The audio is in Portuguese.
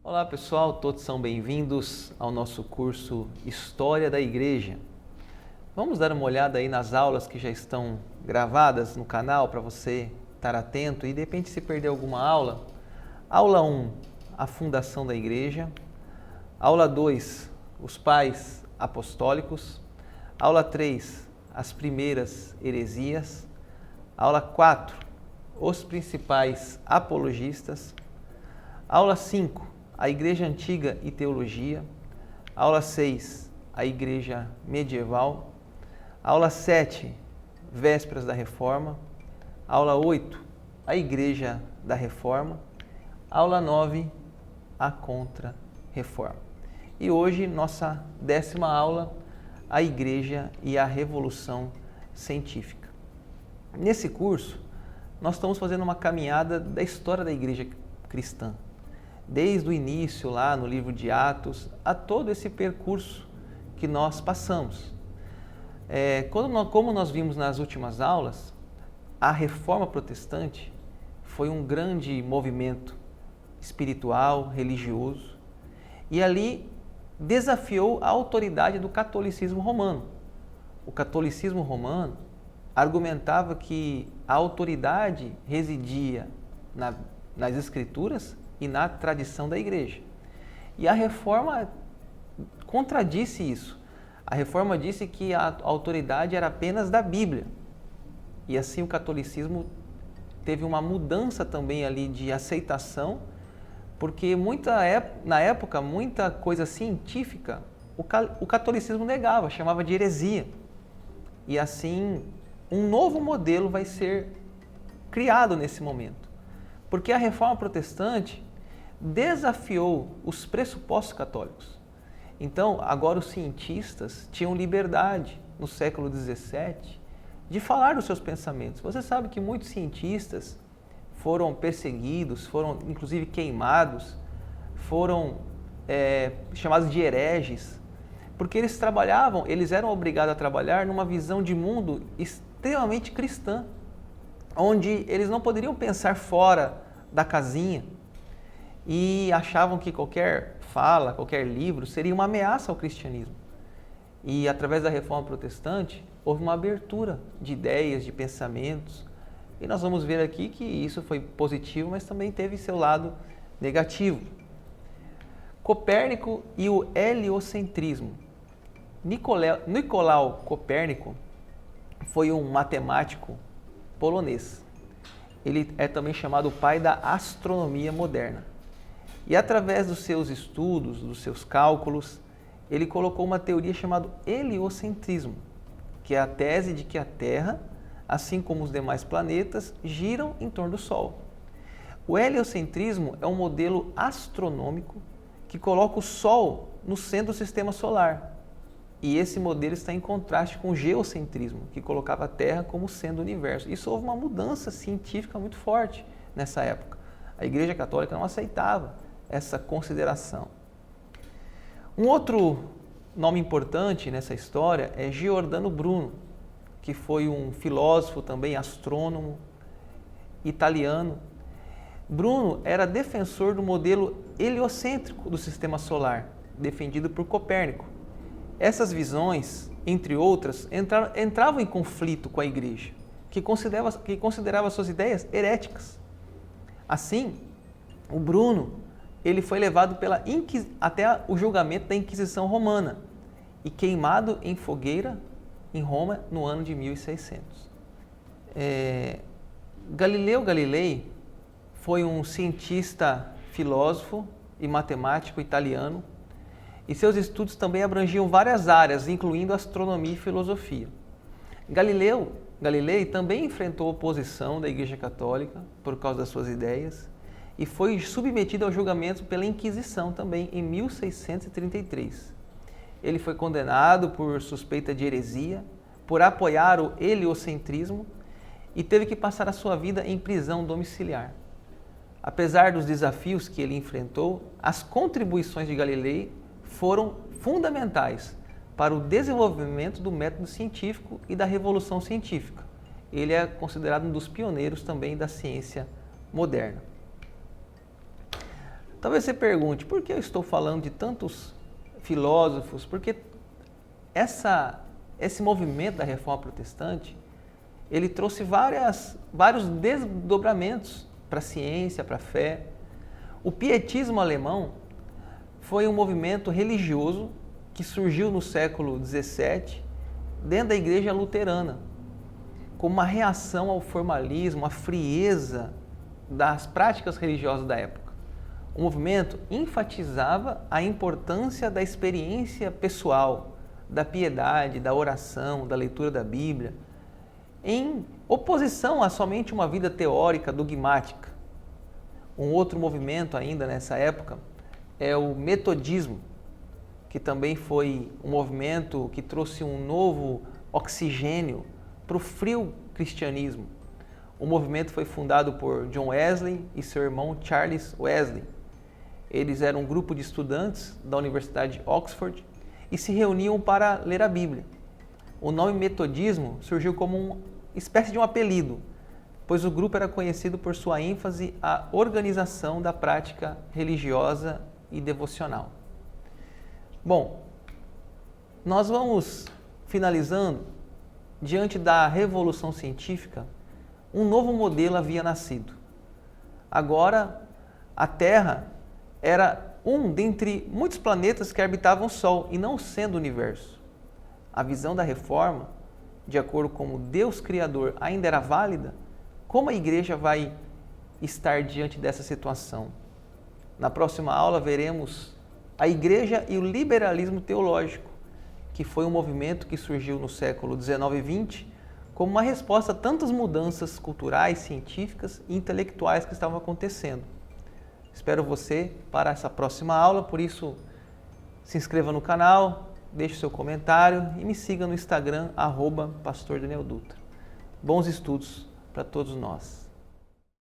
Olá pessoal, todos são bem-vindos ao nosso curso História da Igreja. Vamos dar uma olhada aí nas aulas que já estão gravadas no canal para você estar atento e de repente se perder alguma aula. Aula 1, a fundação da igreja. Aula 2, os pais apostólicos. Aula 3, as primeiras heresias. Aula 4, os principais apologistas. Aula 5, a Igreja Antiga e Teologia. Aula 6, a Igreja Medieval. Aula 7, Vésperas da Reforma. Aula 8, a Igreja da Reforma. Aula 9, a Contra-Reforma. E hoje, nossa 10ª aula, a Igreja e a Revolução Científica. Nesse curso, nós estamos fazendo uma caminhada da história da Igreja cristã. Desde o início, lá no livro de Atos, a todo esse percurso que nós passamos. Como nós vimos nas últimas aulas, a Reforma Protestante foi um grande movimento espiritual, religioso, e ali desafiou a autoridade do catolicismo romano. O catolicismo romano argumentava que a autoridade residia nas Escrituras e na tradição da igreja. E a Reforma contradisse isso. A Reforma disse que a autoridade era apenas da Bíblia. E assim o catolicismo teve uma mudança também ali de aceitação, porque na época muita coisa científica o catolicismo negava, chamava de heresia. E assim um novo modelo vai ser criado nesse momento. Porque a Reforma Protestante desafiou os pressupostos católicos. Então, agora os cientistas tinham liberdade, no século XVII, de falar dos seus pensamentos. Você sabe que muitos cientistas foram perseguidos, foram inclusive queimados, foram chamados de hereges, porque eles eram obrigados a trabalhar numa visão de mundo extremamente cristã, onde eles não poderiam pensar fora da casinha e achavam que qualquer fala, qualquer livro seria uma ameaça ao cristianismo. E através da Reforma Protestante houve uma abertura de ideias, de pensamentos, e nós vamos ver aqui que isso foi positivo, mas também teve seu lado negativo. Copérnico e o heliocentrismo. Nicolau Copérnico foi um matemático polonês. Ele é também chamado o pai da astronomia moderna. E através dos seus estudos, dos seus cálculos, ele colocou uma teoria chamada heliocentrismo, que é a tese de que a Terra, assim como os demais planetas, giram em torno do Sol. O heliocentrismo é um modelo astronômico que coloca o Sol no centro do sistema solar. E esse modelo está em contraste com o geocentrismo, que colocava a Terra como centro do universo. Isso houve uma mudança científica muito forte nessa época. A Igreja Católica não aceitava essa consideração. Um outro nome importante nessa história é Giordano Bruno, que foi um filósofo também, astrônomo, italiano. Bruno era defensor do modelo heliocêntrico do sistema solar, defendido por Copérnico. Essas visões, entre outras, entravam em conflito com a Igreja, que considerava suas ideias heréticas. Assim, o Bruno ele foi levado até o julgamento da Inquisição Romana e queimado em fogueira em Roma no ano de 1600. Galileu Galilei foi um cientista, filósofo e matemático italiano, e seus estudos também abrangiam várias áreas, incluindo astronomia e filosofia. Galilei também enfrentou oposição da Igreja Católica por causa das suas ideias e foi submetido ao julgamento pela Inquisição também em 1633. Ele foi condenado por suspeita de heresia, por apoiar o heliocentrismo e teve que passar a sua vida em prisão domiciliar. Apesar dos desafios que ele enfrentou, as contribuições de Galilei foram fundamentais para o desenvolvimento do método científico e da revolução científica. Ele é considerado um dos pioneiros também da ciência moderna. Talvez você pergunte, por que eu estou falando de tantos filósofos? Porque esse movimento da Reforma Protestante, ele trouxe vários desdobramentos para a ciência, para a fé. O pietismo alemão foi um movimento religioso que surgiu no século XVII dentro da igreja luterana, como uma reação ao formalismo, à frieza das práticas religiosas da época. O movimento enfatizava a importância da experiência pessoal, da piedade, da oração, da leitura da Bíblia, em oposição a somente uma vida teórica, dogmática. Um outro movimento ainda nessa época é o metodismo, que também foi um movimento que trouxe um novo oxigênio para o frio cristianismo. O movimento foi fundado por John Wesley e seu irmão Charles Wesley. Eles eram um grupo de estudantes da Universidade de Oxford e se reuniam para ler a Bíblia. O nome metodismo surgiu como uma espécie de um apelido, pois o grupo era conhecido por sua ênfase à organização da prática religiosa e devocional. Bom, nós vamos finalizando. Diante da revolução científica, um novo modelo havia nascido. Agora, a Terra era um dentre muitos planetas que habitavam o Sol e não sendo o universo. A visão da reforma, de acordo com o Deus Criador, ainda era válida? Como a igreja vai estar diante dessa situação? Na próxima aula veremos a igreja e o liberalismo teológico, que foi um movimento que surgiu no século XIX e XX como uma resposta a tantas mudanças culturais, científicas e intelectuais que estavam acontecendo. Espero você para essa próxima aula, por isso se inscreva no canal, deixe seu comentário e me siga no Instagram, @Pastor Daniel Dutra. Bons estudos para todos nós.